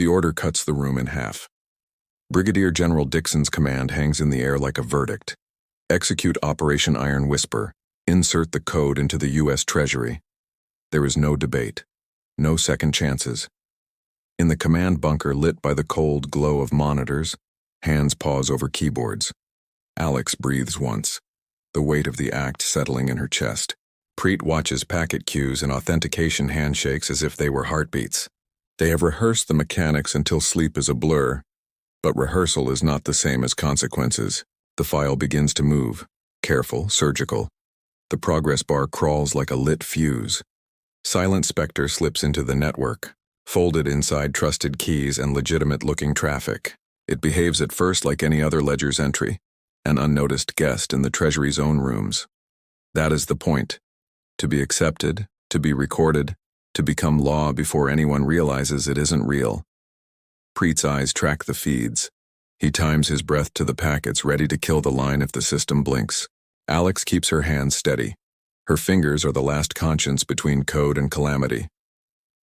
The order cuts the room in half. Brigadier General Dixon's command hangs in the air like a verdict. Execute Operation Iron Whisper. Insert the code into the U.S. Treasury. There is no debate. No second chances. In the command bunker lit by the cold glow of monitors, hands pause over keyboards. Alex breathes once, the weight of the act settling in her chest. Preet watches packet queues and authentication handshakes as if they were heartbeats. They have rehearsed the mechanics until sleep is a blur, but rehearsal is not the same as consequences. The file begins to move, careful, surgical. The progress bar crawls like a lit fuse. Silent Spectre slips into the network, folded inside trusted keys and legitimate-looking traffic. It behaves at first like any other ledger's entry, an unnoticed guest in the Treasury's own rooms. That is the point. To be accepted, to be recorded, to become law before anyone realizes it isn't real. Preet's eyes track the feeds. He times his breath to the packets, ready to kill the line if the system blinks. Alex keeps her hands steady. Her fingers are the last conscience between code and calamity.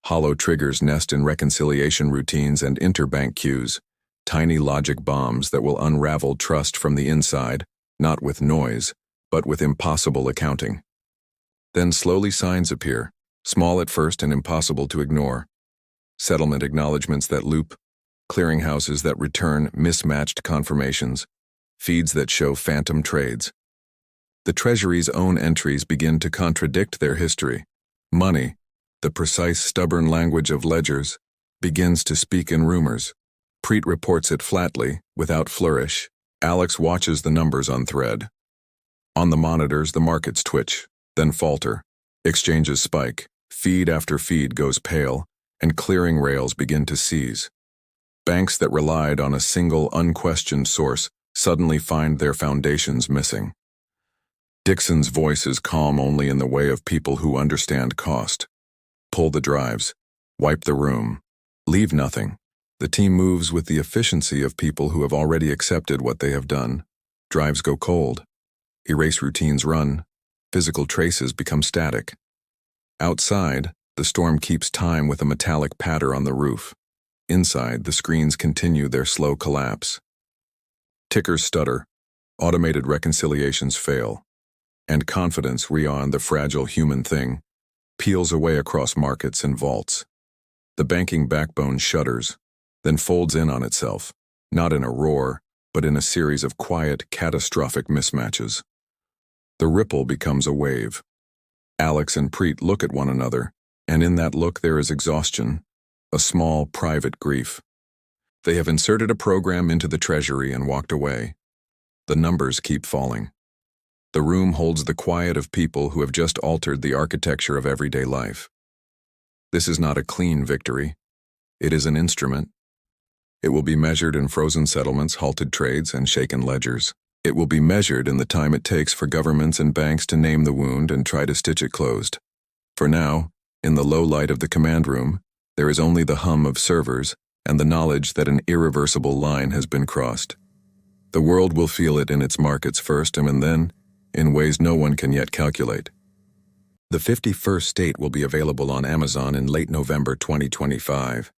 Hollow triggers nest in reconciliation routines and interbank queues, tiny logic bombs that will unravel trust from the inside, not with noise, but with impossible accounting. Then slowly signs appear, small at first and impossible to ignore. Settlement acknowledgments that loop, clearinghouses that return mismatched confirmations, feeds that show phantom trades. The Treasury's own entries begin to contradict their history. Money, the precise, stubborn language of ledgers, begins to speak in rumors. Preet reports it flatly, without flourish. Alex watches the numbers on thread. On the monitors, the markets twitch, then falter. Exchanges spike, feed after feed goes pale, and clearing rails begin to seize. Banks that relied on a single, unquestioned source suddenly find their foundations missing. Dixon's voice is calm only in the way of people who understand cost. Pull the drives. Wipe the room. Leave nothing. The team moves with the efficiency of people who have already accepted what they have done. Drives go cold. Erase routines run. Physical traces become static. Outside, the storm keeps time with a metallic patter on the roof. Inside, the screens continue their slow collapse. Tickers stutter. Automated reconciliations fail. And confidence, the fragile human thing, peels away across markets and vaults. The banking backbone shudders, then folds in on itself, not in a roar, but in a series of quiet, catastrophic mismatches. The ripple becomes a wave. Alex and Preet look at one another, and in that look there is exhaustion, a small, private grief. They have inserted a program into the Treasury and walked away. The numbers keep falling. The room holds the quiet of people who have just altered the architecture of everyday life. This is not a clean victory. It is an instrument. It will be measured in frozen settlements, halted trades, and shaken ledgers. It will be measured in the time it takes for governments and banks to name the wound and try to stitch it closed. For now, in the low light of the command room, there is only the hum of servers and the knowledge that an irreversible line has been crossed. The world will feel it in its markets first and then, in ways no one can yet calculate. The 51st State will be available on Amazon in late November 2025.